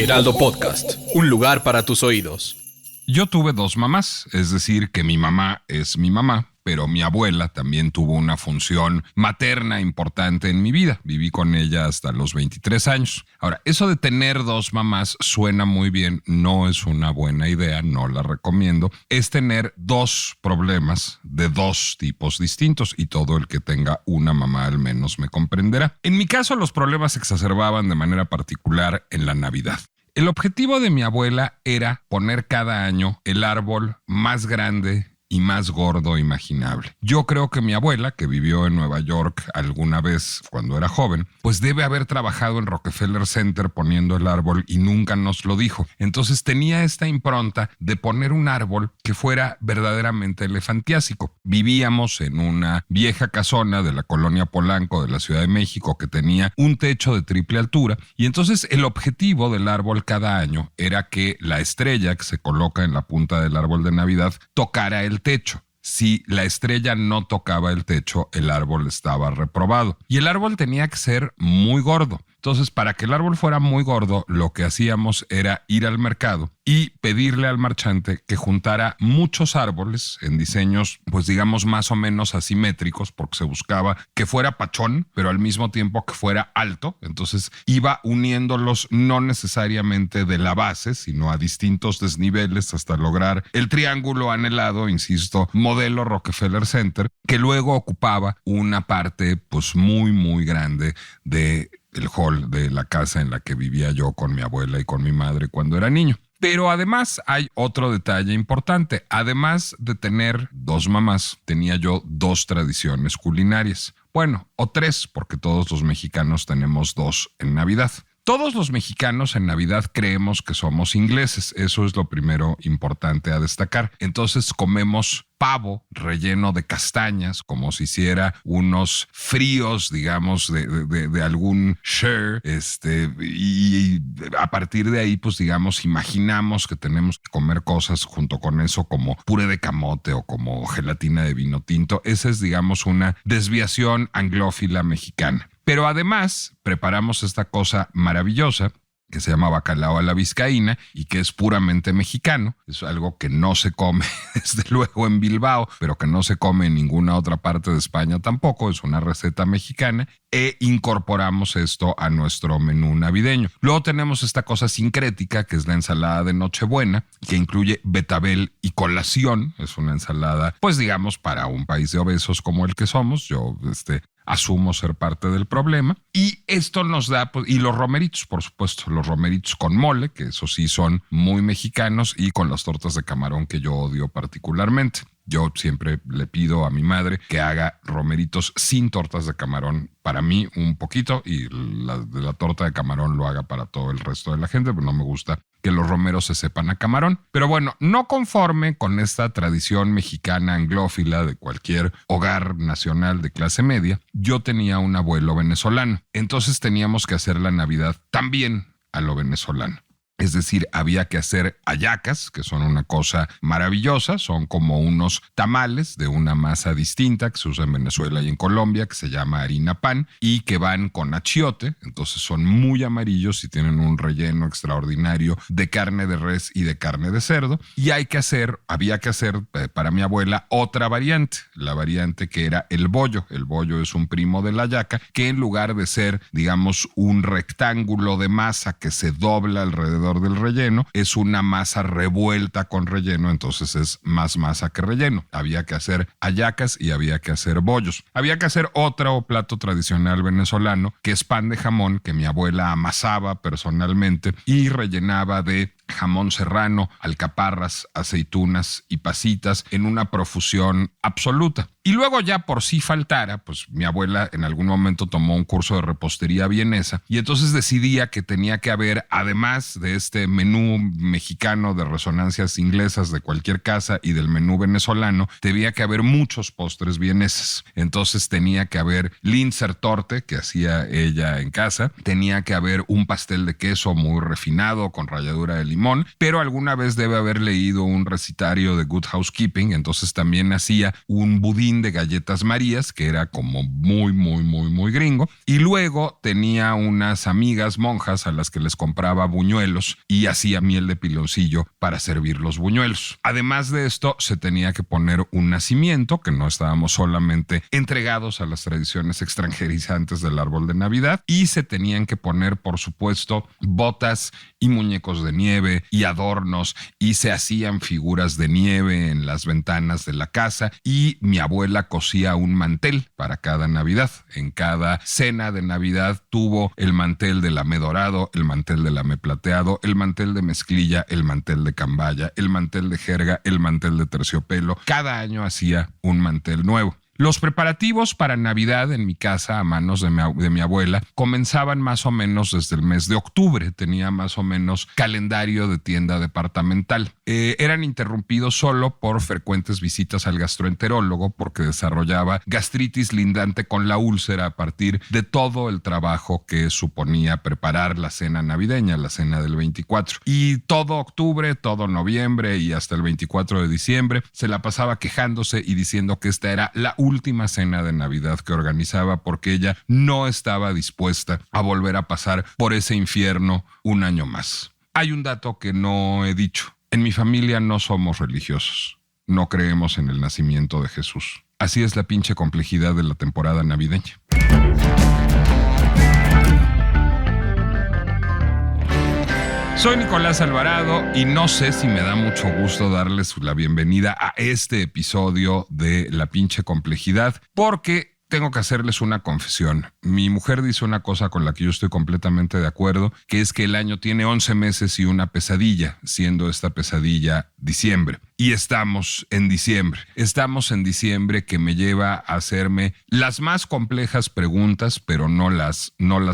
Heraldo Podcast, un lugar para tus oídos. Yo tuve dos mamás, es decir, que mi mamá es mi mamá, pero mi abuela también tuvo una función materna importante en mi vida. Viví con ella hasta los 23 años. Ahora, eso de tener dos mamás suena muy bien, no es una buena idea, no la recomiendo. Es tener dos problemas de dos tipos distintos y todo el que tenga una mamá al menos me comprenderá. En mi caso, los problemas se exacerbaban de manera particular en la Navidad. El objetivo de mi abuela era poner cada año el árbol más grande y más gordo imaginable. Yo creo que mi abuela, que vivió en Nueva York alguna vez cuando era joven, pues debe haber trabajado en Rockefeller Center poniendo el árbol y nunca nos lo dijo. Entonces tenía esta impronta de poner un árbol que fuera verdaderamente elefantiásico. Vivíamos en una vieja casona de la colonia Polanco de la Ciudad de México que tenía un techo de triple altura y entonces el objetivo del árbol cada año era que la estrella que se coloca en la punta del árbol de Navidad tocara el techo. Si la estrella no tocaba el techo, el árbol estaba reprobado. Y el árbol tenía que ser muy gordo. Entonces, para que el árbol fuera muy gordo, lo que hacíamos era ir al mercado y pedirle al marchante que juntara muchos árboles en diseños, pues digamos más o menos asimétricos, porque se buscaba que fuera pachón, pero al mismo tiempo que fuera alto. Entonces iba uniéndolos no necesariamente de la base, sino a distintos desniveles hasta lograr el triángulo anhelado, insisto, modelo Rockefeller Center, que luego ocupaba una parte pues muy grande de el hall de la casa en la que vivía yo con mi abuela y con mi madre cuando era niño. Pero además hay otro detalle importante. Además de tener dos mamás, tenía yo dos tradiciones culinarias. Bueno, o tres, porque todos los mexicanos tenemos dos en Navidad. Todos los mexicanos en Navidad creemos que somos ingleses. Eso es lo primero importante a destacar. Entonces comemos pavo relleno de castañas, como si hiciera unos fríos, digamos, de algún share, y a partir de ahí, pues digamos, imaginamos que tenemos que comer cosas junto con eso como puré de camote o como gelatina de vino tinto. Esa es, digamos, una desviación anglófila mexicana. Pero además preparamos esta cosa maravillosa que se llama bacalao a la vizcaína y que es puramente mexicano. Es algo que no se come, desde luego, en Bilbao, pero que no se come en ninguna otra parte de España tampoco. Es una receta mexicana e incorporamos esto a nuestro menú navideño. Luego tenemos esta cosa sincrética, que es la ensalada de Nochebuena, que incluye betabel y colación. Es una ensalada, pues digamos, para un país de obesos como el que somos. Yo, asumo ser parte del problema. Y esto nos da, pues, y los romeritos, por supuesto, los romeritos con mole, que eso sí son muy mexicanos, y con las tortas de camarón que yo odio particularmente. Yo siempre le pido a mi madre que haga romeritos sin tortas de camarón para mí un poquito y la torta de camarón lo haga para todo el resto de la gente, pero no me gusta que los romeros se sepan a camarón. Pero bueno, no conforme con esta tradición mexicana anglófila de cualquier hogar nacional de clase media, yo tenía un abuelo venezolano. Entonces teníamos que hacer la Navidad también a lo venezolano. Es decir, había que hacer hallacas, que son una cosa maravillosa, son como unos tamales de una masa distinta que se usa en Venezuela y en Colombia, que se llama harina pan y que van con achiote, entonces son muy amarillos y tienen un relleno extraordinario de carne de res y de carne de cerdo. Y había que hacer para mi abuela otra variante, la variante que era el bollo. El bollo es un primo de la hallaca que en lugar de ser, digamos, un rectángulo de masa que se dobla alrededor del relleno, es una masa revuelta con relleno, entonces es más masa que relleno. Había que hacer hallacas y había que hacer bollos. Había que hacer otro plato tradicional venezolano, que es pan de jamón, que mi abuela amasaba personalmente y rellenaba de jamón serrano, alcaparras, aceitunas y pasitas en una profusión absoluta. Y luego ya por si faltara, pues mi abuela en algún momento tomó un curso de repostería vienesa y entonces decidía que tenía que haber, además de este menú mexicano de resonancias inglesas de cualquier casa y del menú venezolano, tenía que haber muchos postres vieneses. Entonces tenía que haber Linzer Torte, que hacía ella en casa, tenía que haber un pastel de queso muy refinado con ralladura de limón, pero alguna vez debe haber leído un recitario de Good Housekeeping, entonces también hacía un budín de galletas Marías, que era como muy gringo, y luego tenía unas amigas monjas a las que les compraba buñuelos buñuelos y hacía miel de piloncillo para servir los buñuelos. Además de esto, se tenía que poner un nacimiento, que no estábamos solamente entregados a las tradiciones extranjerizantes del árbol de Navidad, y se tenían que poner, por supuesto, botas y muñecos de nieve y adornos, y se hacían figuras de nieve en las ventanas de la casa, y mi abuela cosía un mantel para cada Navidad. En cada cena de Navidad tuvo el mantel de lamé dorado, el mantel de lamé plateado, el mantel de mezclilla, el mantel de cambaya, el mantel de jerga, el mantel de terciopelo. Cada año hacía un mantel nuevo. Los preparativos para Navidad en mi casa, a manos de mi abuela, comenzaban más o menos desde el mes de octubre. Tenía más o menos calendario de tienda departamental. Eran interrumpidos solo por frecuentes visitas al gastroenterólogo, porque desarrollaba gastritis lindante con la úlcera a partir de todo el trabajo que suponía preparar la cena navideña, la cena del 24. Y todo octubre, todo noviembre y hasta el 24 de diciembre se la pasaba quejándose y diciendo que esta era la última cena de Navidad que organizaba, porque ella no estaba dispuesta a volver a pasar por ese infierno un año más. Hay un dato que no he dicho. En mi familia no somos religiosos. No creemos en el nacimiento de Jesús. Así es la pinche complejidad de la temporada navideña. Soy Nicolás Alvarado y no sé si me da mucho gusto darles la bienvenida a este episodio de La Pinche Complejidad, porque tengo que hacerles una confesión. Mi mujer dice una cosa con la que yo estoy completamente de acuerdo, que es que el año tiene 11 meses y una pesadilla, siendo esta pesadilla diciembre. Y estamos en diciembre. Estamos en diciembre, que me lleva a hacerme las más complejas preguntas, pero no las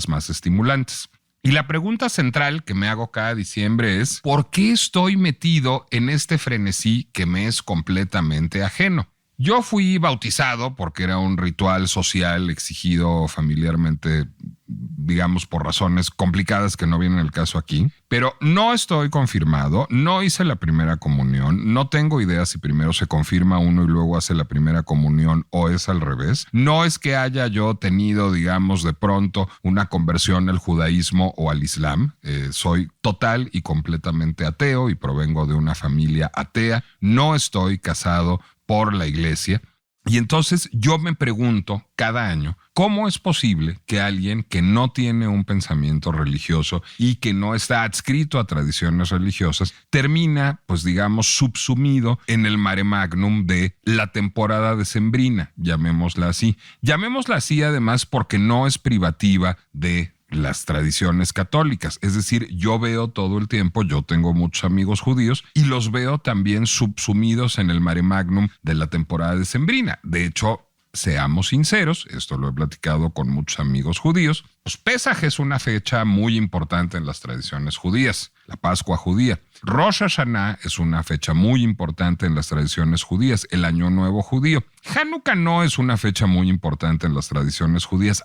más estimulantes. Y la pregunta central que me hago cada diciembre es: ¿por qué estoy metido en este frenesí que me es completamente ajeno? Yo fui bautizado porque era un ritual social exigido familiarmente, digamos, por razones complicadas que no vienen al caso aquí, pero no estoy confirmado, no hice la primera comunión, no tengo idea si primero se confirma uno y luego hace la primera comunión o es al revés. No es que haya yo tenido, digamos, de pronto una conversión al judaísmo o al islam. Soy total y completamente ateo y provengo de una familia atea. No estoy casado por la iglesia. Y entonces yo me pregunto cada año, ¿cómo es posible que alguien que no tiene un pensamiento religioso y que no está adscrito a tradiciones religiosas termina, pues digamos, subsumido en el mare magnum de la temporada decembrina, llamémosla así? Llamémosla así además porque no es privativa de las tradiciones católicas. Es decir, yo veo todo el tiempo, yo tengo muchos amigos judíos y los veo también subsumidos en el mare magnum de la temporada decembrina. De hecho, seamos sinceros, esto lo he platicado con muchos amigos judíos, pues Pesaj es una fecha muy importante en las tradiciones judías, la Pascua judía. Rosh Hashanah es una fecha muy importante en las tradiciones judías, el Año Nuevo judío. Hanukkah no es una fecha muy importante en las tradiciones judías,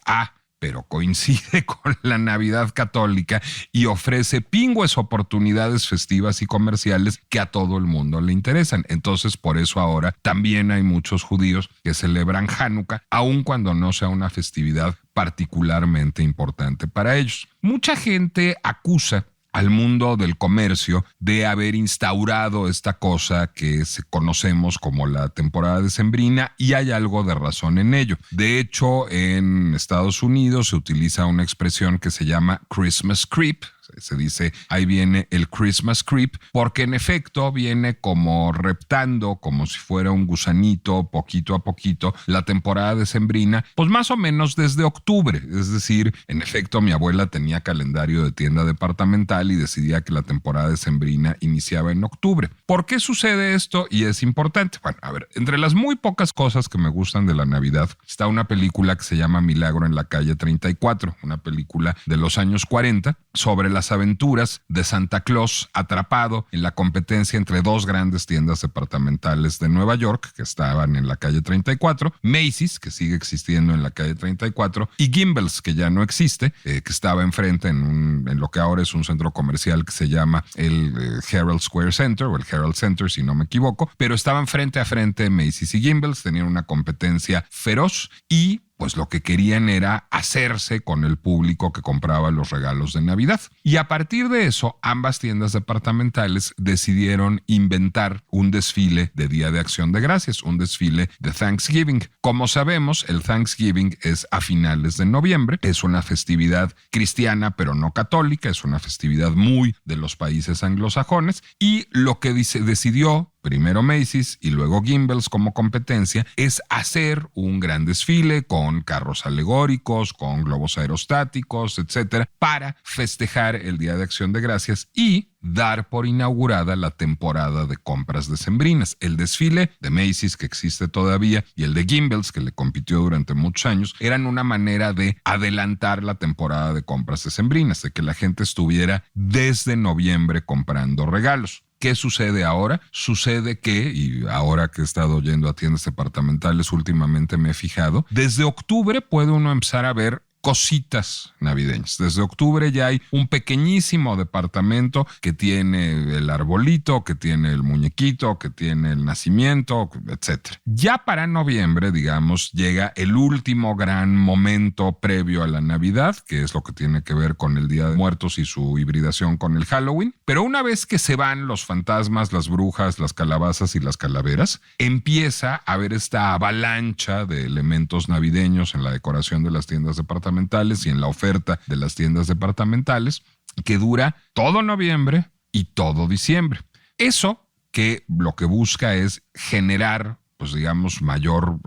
pero coincide con la Navidad católica y ofrece pingües oportunidades festivas y comerciales que a todo el mundo le interesan. Entonces, por eso ahora también hay muchos judíos que celebran Hanukkah, aun cuando no sea una festividad particularmente importante para ellos. Mucha gente acusa al mundo del comercio de haber instaurado esta cosa que conocemos como la temporada decembrina, y hay algo de razón en ello. De hecho, en Estados Unidos se utiliza una expresión que se llama Christmas creep. Se dice, ahí viene el Christmas creep, porque en efecto viene como reptando, como si fuera un gusanito, poquito a poquito, la temporada decembrina, pues más o menos desde octubre. Es decir, en efecto, mi abuela tenía calendario de tienda departamental y decidía que la temporada decembrina iniciaba en octubre. ¿Por qué sucede esto? Y es importante. Bueno, a ver, entre las muy pocas cosas que me gustan de la Navidad está una película que se llama Milagro en la calle 34, una película de los años 40 sobre las aventuras de Santa Claus atrapado en la competencia entre dos grandes tiendas departamentales de Nueva York que estaban en la calle 34, Macy's, que sigue existiendo en la calle 34, y Gimbels, que ya no existe, que estaba enfrente en lo que ahora es un centro comercial que se llama el Herald Square Center, o el Herald Center si no me equivoco, pero estaban frente a frente Macy's y Gimbels, tenían una competencia feroz y pues lo que querían era hacerse con el público que compraba los regalos de Navidad. Y a partir de eso, ambas tiendas departamentales decidieron inventar un desfile de Día de Acción de Gracias, un desfile de Thanksgiving. Como sabemos, el Thanksgiving es a finales de noviembre, es una festividad cristiana pero no católica, es una festividad muy de los países anglosajones, y lo que decidió primero Macy's y luego Gimbels como competencia es hacer un gran desfile con carros alegóricos, con globos aerostáticos, etcétera, para festejar el Día de Acción de Gracias y dar por inaugurada la temporada de compras decembrinas. El desfile de Macy's, que existe todavía, y el de Gimbels, que le compitió durante muchos años, eran una manera de adelantar la temporada de compras decembrinas, de que la gente estuviera desde noviembre comprando regalos. ¿Qué sucede ahora? Sucede que, y ahora que he estado yendo a tiendas departamentales últimamente me he fijado, desde octubre puede uno empezar a ver cositas navideñas. Desde octubre ya hay un pequeñísimo departamento que tiene el arbolito, que tiene el muñequito, que tiene el nacimiento, etc. Ya para noviembre, digamos, llega el último gran momento previo a la Navidad, que es lo que tiene que ver con el Día de Muertos y su hibridación con el Halloween. Pero una vez que se van los fantasmas, las brujas, las calabazas y las calaveras, empieza a haber esta avalancha de elementos navideños en la decoración de las tiendas departamentales y en la oferta de las tiendas departamentales, que dura todo noviembre y todo diciembre. Eso que lo que busca es generar, pues digamos, mayor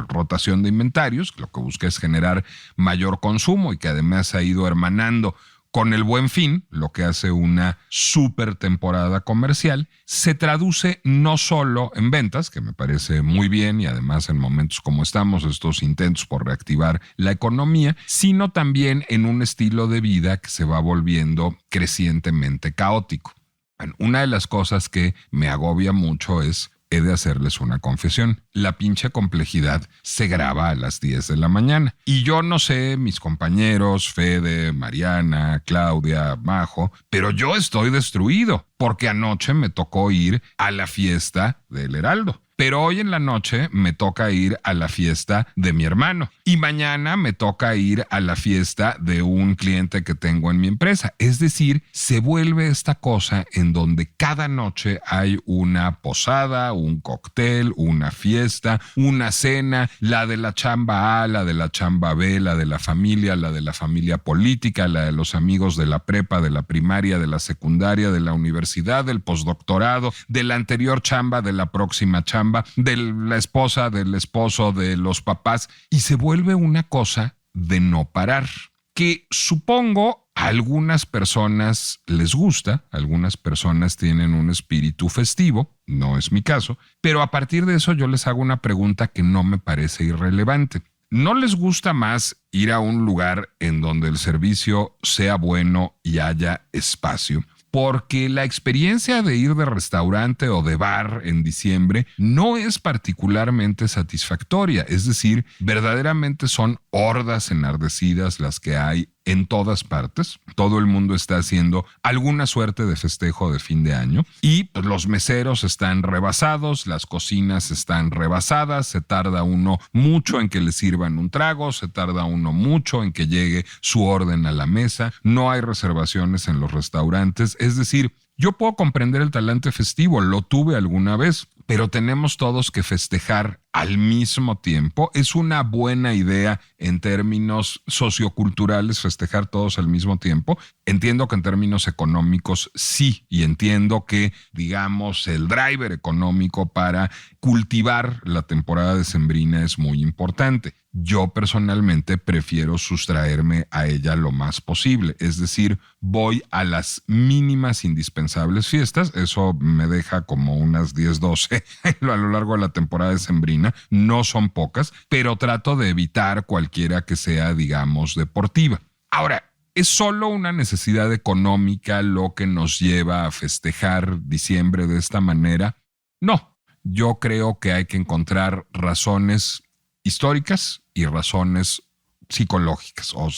rotación de inventarios, lo que busca es generar mayor consumo y que además ha ido hermanando con el Buen Fin, lo que hace una super temporada comercial, se traduce no solo en ventas, que me parece muy bien, y además en momentos como estamos, estos intentos por reactivar la economía, sino también en un estilo de vida que se va volviendo crecientemente caótico. Bueno, una de las cosas que me agobia mucho es: he de hacerles una confesión. La pinche complejidad se graba a las 10 de la mañana. Y yo no sé, mis compañeros, Fede, Mariana, Claudia, Majo, pero yo estoy destruido porque anoche me tocó ir a la fiesta del Heraldo. Pero hoy en la noche me toca ir a la fiesta de mi hermano y mañana me toca ir a la fiesta de un cliente que tengo en mi empresa. Es decir, se vuelve esta cosa en donde cada noche hay una posada, un cóctel, una fiesta, una cena, la de la chamba A, la de la chamba B, la de la familia política, la de los amigos de la prepa, de la primaria, de la secundaria, de la universidad, del postdoctorado, de la anterior chamba, de la próxima chamba, de la esposa, del esposo, de los papás, y se vuelve una cosa de no parar, que supongo a algunas personas les gusta, algunas personas tienen un espíritu festivo, no es mi caso, pero a partir de eso yo les hago una pregunta que no me parece irrelevante. ¿No les gusta más ir a un lugar en donde el servicio sea bueno y haya espacio? Porque la experiencia de ir de restaurante o de bar en diciembre no es particularmente satisfactoria. Es decir, verdaderamente son hordas enardecidas las que hay en todas partes. Todo el mundo está haciendo alguna suerte de festejo de fin de año y los meseros están rebasados, las cocinas están rebasadas, se tarda uno mucho en que le sirvan un trago, se tarda uno mucho en que llegue su orden a la mesa, no hay reservaciones en los restaurantes. Es decir, yo puedo comprender el talante festivo, lo tuve alguna vez, pero tenemos todos que festejar al mismo tiempo. Es una buena idea en términos socioculturales festejar todos al mismo tiempo. Entiendo que en términos económicos sí, y entiendo que, digamos, el driver económico para cultivar la temporada decembrina es muy importante. Yo personalmente prefiero sustraerme a ella lo más posible, es decir, voy a las mínimas indispensables fiestas, eso me deja como unas 10, 12 a lo largo de la temporada decembrina, no son pocas, pero trato de evitar cualquiera que sea, digamos, deportiva. Ahora, ¿es solo una necesidad económica lo que nos lleva a festejar diciembre de esta manera? No, yo creo que hay que encontrar razones históricas y razones psicológicas o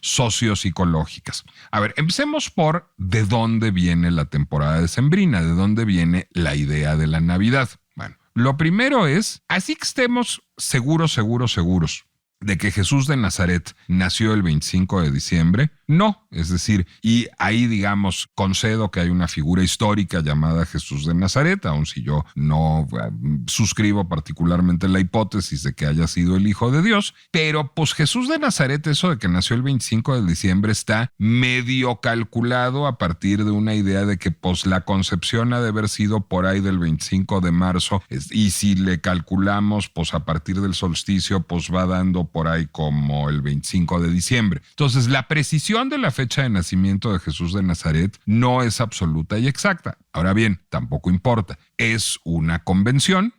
sociopsicológicas. A ver, empecemos por de dónde viene la temporada decembrina, de dónde viene la idea de la Navidad. Bueno, lo primero es, así que estemos seguros de que Jesús de Nazaret nació el 25 de diciembre? No, es decir, y ahí digamos concedo que hay una figura histórica llamada Jesús de Nazaret, aun si yo no suscribo particularmente la hipótesis de que haya sido el Hijo de Dios, pero pues Jesús de Nazaret, eso de que nació el 25 de diciembre está medio calculado a partir de una idea de que pues la concepción ha de haber sido por ahí del 25 de marzo, y si le calculamos pues a partir del solsticio pues va dando por ahí como el 25 de diciembre. Entonces la precisión de la fecha de nacimiento de Jesús de Nazaret no es absoluta y exacta. Ahora bien, tampoco importa. Es una convención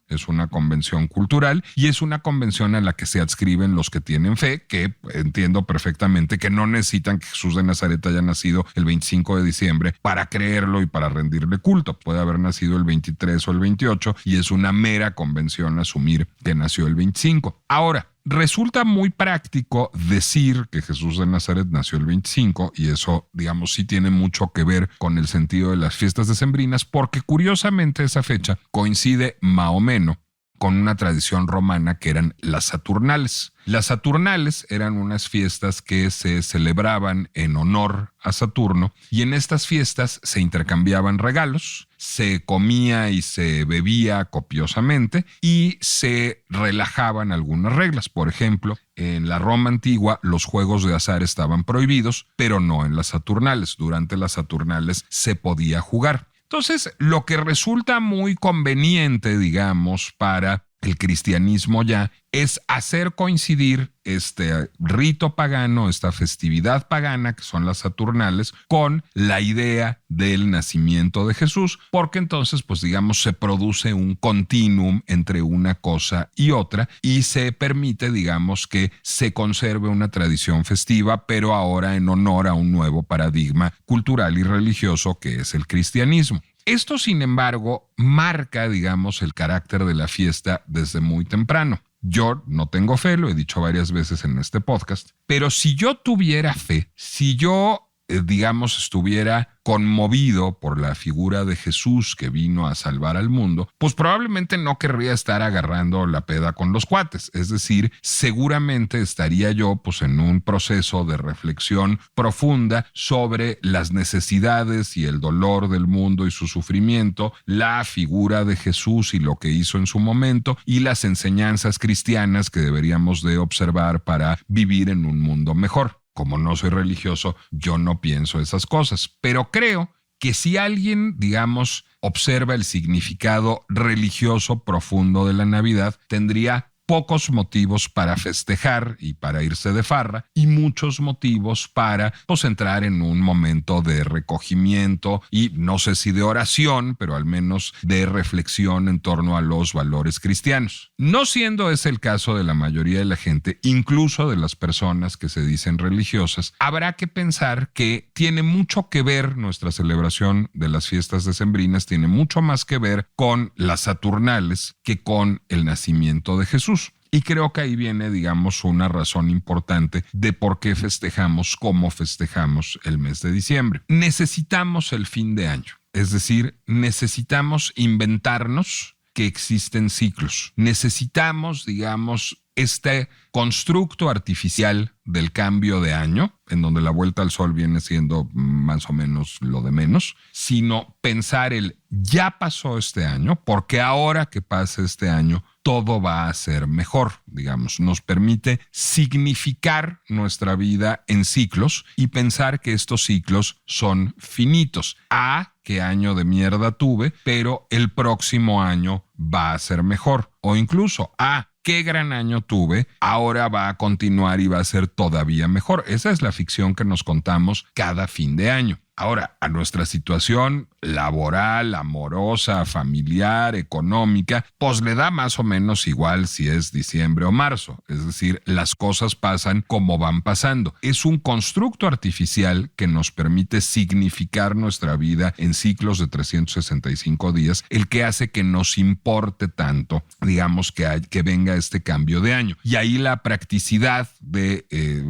cultural y es una convención a la que se adscriben los que tienen fe, que entiendo perfectamente que no necesitan que Jesús de Nazaret haya nacido el 25 de diciembre para creerlo y para rendirle culto. Puede haber nacido el 23 o el 28 y es una mera convención asumir que nació el 25. Ahora, resulta muy práctico decir que Jesús de Nazaret nació el 25 y eso, digamos, sí tiene mucho que ver con el sentido de las fiestas decembrinas porque curiosamente esa fecha coincide más o menos con una tradición romana que eran las Saturnales. Las Saturnales eran unas fiestas que se celebraban en honor a Saturno y en estas fiestas se intercambiaban regalos, se comía y se bebía copiosamente y se relajaban algunas reglas. Por ejemplo, en la Roma antigua los juegos de azar estaban prohibidos, pero no en las Saturnales. Durante las Saturnales se podía jugar. Entonces, lo que resulta muy conveniente, digamos, para el cristianismo ya, es hacer coincidir este rito pagano, esta festividad pagana, que son las Saturnales, con la idea del nacimiento de Jesús, porque entonces, pues digamos, se produce un continuum entre una cosa y otra y se permite, digamos, que se conserve una tradición festiva, pero ahora en honor a un nuevo paradigma cultural y religioso que es el cristianismo. Esto, sin embargo, marca, digamos, el carácter de la fiesta desde muy temprano. Yo no tengo fe, lo he dicho varias veces en este podcast, pero si yo tuviera fe, si yo, digamos, estuviera conmovido por la figura de Jesús que vino a salvar al mundo, pues probablemente no querría estar agarrando la peda con los cuates. Es decir, seguramente estaría yo pues en un proceso de reflexión profunda sobre las necesidades y el dolor del mundo y su sufrimiento, la figura de Jesús y lo que hizo en su momento y las enseñanzas cristianas que deberíamos de observar para vivir en un mundo mejor. Como no soy religioso, yo no pienso esas cosas, pero creo que si alguien, digamos, observa el significado religioso profundo de la Navidad, tendría pocos motivos para festejar y para irse de farra y muchos motivos para pues entrar en un momento de recogimiento y no sé si de oración, pero al menos de reflexión en torno a los valores cristianos. No siendo ese el caso de la mayoría de la gente, incluso de las personas que se dicen religiosas, habrá que pensar que tiene mucho que ver nuestra celebración de las fiestas decembrinas, tiene mucho más que ver con las Saturnales que con el nacimiento de Jesús. Y creo que ahí viene, digamos, una razón importante de por qué festejamos como festejamos el mes de diciembre. Necesitamos el fin de año, es decir, necesitamos inventarnos que existen ciclos. Necesitamos, digamos, este constructo artificial del cambio de año, en donde la vuelta al sol viene siendo más o menos lo de menos, sino pensar el ya pasó este año, porque ahora que pase este año, todo va a ser mejor, digamos, nos permite significar nuestra vida en ciclos y pensar que estos ciclos son finitos. ¿Qué año de mierda tuve? Pero el próximo año va a ser mejor. O incluso, qué gran año tuve, ahora va a continuar y va a ser todavía mejor. Esa es la ficción que nos contamos cada fin de año. Ahora, a nuestra situación laboral, amorosa, familiar, económica, pues le da más o menos igual si es diciembre o marzo. Es decir, las cosas pasan como van pasando. Es un constructo artificial que nos permite significar nuestra vida en ciclos de 365 días, el que hace que nos importe tanto, digamos, que venga este cambio de año. Y ahí la practicidad de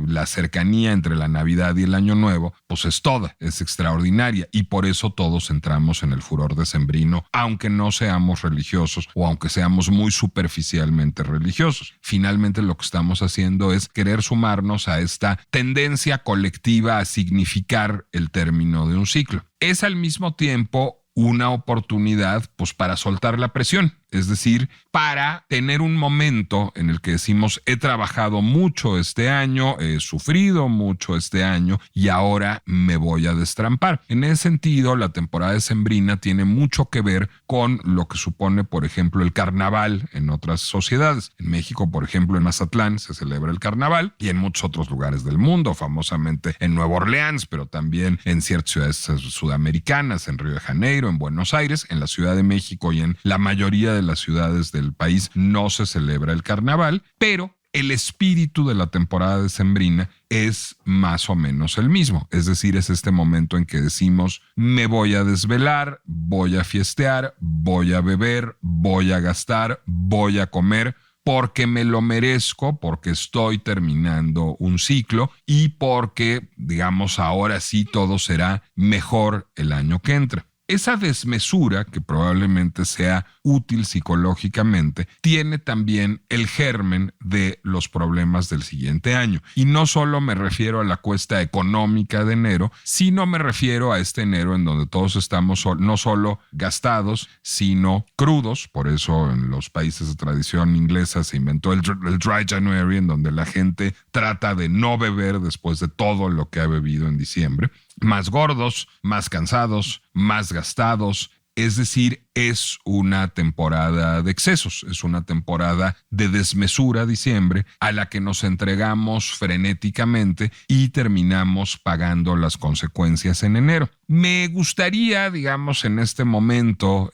la cercanía entre la Navidad y el Año Nuevo, pues es toda, es extraordinaria y por eso todos entramos en el furor decembrino, aunque no seamos religiosos o aunque seamos muy superficialmente religiosos. Finalmente lo que estamos haciendo es querer sumarnos a esta tendencia colectiva a significar el término de un ciclo. Es al mismo tiempo una oportunidad pues para soltar la presión, es decir, para tener un momento en el que decimos he trabajado mucho este año, he sufrido mucho este año y ahora me voy a destrampar. En ese sentido, la temporada decembrina tiene mucho que ver con lo que supone, por ejemplo, el carnaval en otras sociedades. En México, por ejemplo, en Mazatlán se celebra el carnaval y en muchos otros lugares del mundo, famosamente en Nueva Orleans, pero también en ciertas ciudades sudamericanas, en Río de Janeiro, en Buenos Aires, en la Ciudad de México y en la mayoría de las ciudades del país no se celebra el carnaval, pero el espíritu de la temporada decembrina es más o menos el mismo. Es decir, es este momento en que decimos me voy a desvelar, voy a fiestear, voy a beber, voy a gastar, voy a comer, porque me lo merezco, porque estoy terminando un ciclo y porque, digamos, ahora sí todo será mejor el año que entra. Esa desmesura, que probablemente sea útil psicológicamente, tiene también el germen de los problemas del siguiente año. Y no solo me refiero a la cuesta económica de enero, sino me refiero a este enero en donde todos estamos no solo gastados, sino crudos. Por eso en los países de tradición inglesa se inventó el Dry January, en donde la gente trata de no beber después de todo lo que ha bebido en diciembre. Más gordos, más cansados, más gastados. Es decir, es una temporada de excesos, es una temporada de desmesura, diciembre, a la que nos entregamos frenéticamente y terminamos pagando las consecuencias en enero. Me gustaría, digamos, en este momento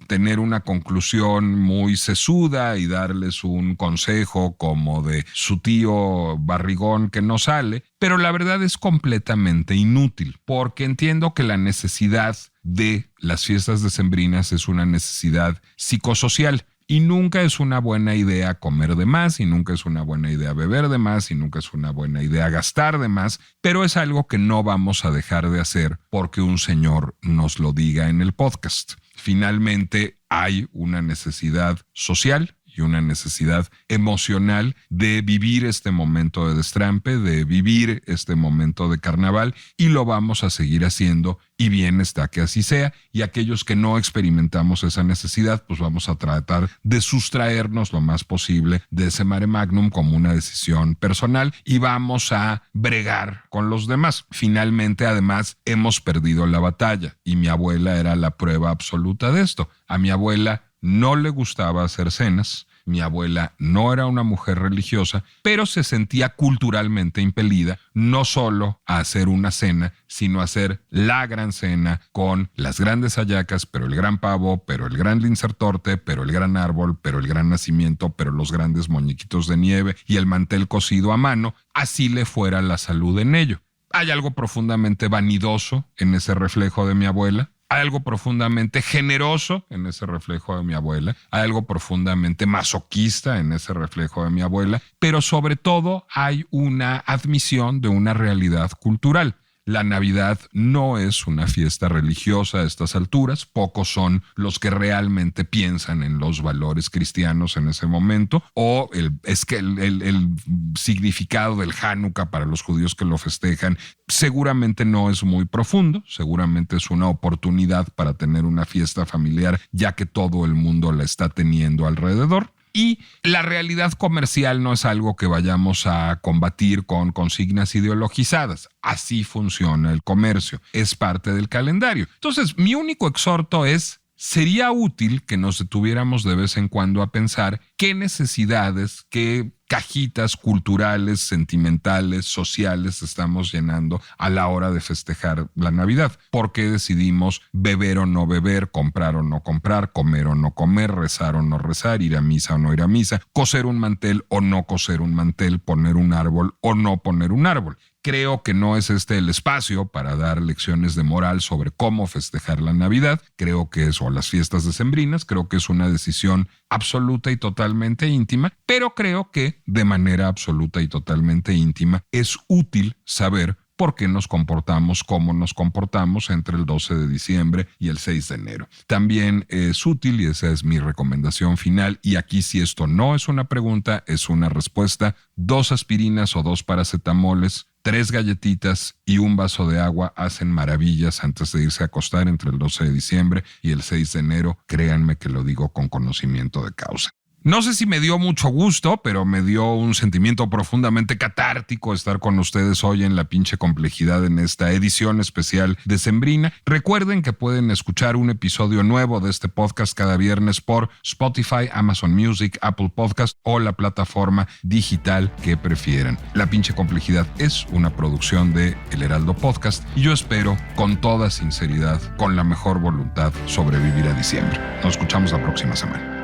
tener una conclusión muy sesuda y darles un consejo como de su tío barrigón que no sale, pero la verdad es completamente inútil, porque entiendo que la necesidad de las fiestas decembrinas es una necesidad psicosocial. Y nunca es una buena idea comer de más, y nunca es una buena idea beber de más, y nunca es una buena idea gastar de más, pero es algo que no vamos a dejar de hacer porque un señor nos lo diga en el podcast. Finalmente, hay una necesidad social y una necesidad emocional de vivir este momento de destrampe, de vivir este momento de carnaval, y lo vamos a seguir haciendo, y bien está que así sea, y aquellos que no experimentamos esa necesidad, pues vamos a tratar de sustraernos lo más posible de ese mare magnum como una decisión personal, y vamos a bregar con los demás. Finalmente, además, hemos perdido la batalla, y mi abuela era la prueba absoluta de esto. A mi abuela no le gustaba hacer cenas. Mi abuela no era una mujer religiosa, pero se sentía culturalmente impelida no solo a hacer una cena, sino a hacer la gran cena con las grandes hallacas, pero el gran pavo, pero el gran lincertorte, pero el gran árbol, pero el gran nacimiento, pero los grandes muñequitos de nieve y el mantel cocido a mano, así le fuera la salud en ello. Hay algo profundamente vanidoso en ese reflejo de mi abuela. Hay algo profundamente generoso en ese reflejo de mi abuela, hay algo profundamente masoquista en ese reflejo de mi abuela, pero sobre todo hay una admisión de una realidad cultural. La Navidad no es una fiesta religiosa a estas alturas. Pocos son los que realmente piensan en los valores cristianos en ese momento, o el significado del Hanukkah para los judíos que lo festejan seguramente no es muy profundo. Seguramente es una oportunidad para tener una fiesta familiar, ya que todo el mundo la está teniendo alrededor. Y la realidad comercial no es algo que vayamos a combatir con consignas ideologizadas. Así funciona el comercio. Es parte del calendario. Entonces, mi único exhorto es: sería útil que nos detuviéramos de vez en cuando a pensar qué necesidades, qué cajitas culturales, sentimentales, sociales estamos llenando a la hora de festejar la Navidad. ¿Por qué decidimos beber o no beber, comprar o no comprar, comer o no comer, rezar o no rezar, ir a misa o no ir a misa, coser un mantel o no coser un mantel, poner un árbol o no poner un árbol? Creo que no es este el espacio para dar lecciones de moral sobre cómo festejar la Navidad. Creo que es, o las fiestas decembrinas, creo que es una decisión absoluta y totalmente íntima, pero creo que de manera absoluta y totalmente íntima es útil saber por qué nos comportamos como nos comportamos entre el 12 de diciembre y el 6 de enero. También es útil, y esa es mi recomendación final, y aquí si esto no es una pregunta, es una respuesta: 2 aspirinas o 2 paracetamoles, 3 galletitas y un vaso de agua hacen maravillas antes de irse a acostar entre el 12 de diciembre y el 6 de enero. Créanme que lo digo con conocimiento de causa. No sé si me dio mucho gusto, pero me dio un sentimiento profundamente catártico estar con ustedes hoy en La Pinche Complejidad en esta edición especial decembrina. Recuerden que pueden escuchar un episodio nuevo de este podcast cada viernes por Spotify, Amazon Music, Apple Podcast o la plataforma digital que prefieran. La Pinche Complejidad es una producción de El Heraldo Podcast y yo espero, con toda sinceridad, con la mejor voluntad, sobrevivir a diciembre. Nos escuchamos la próxima semana.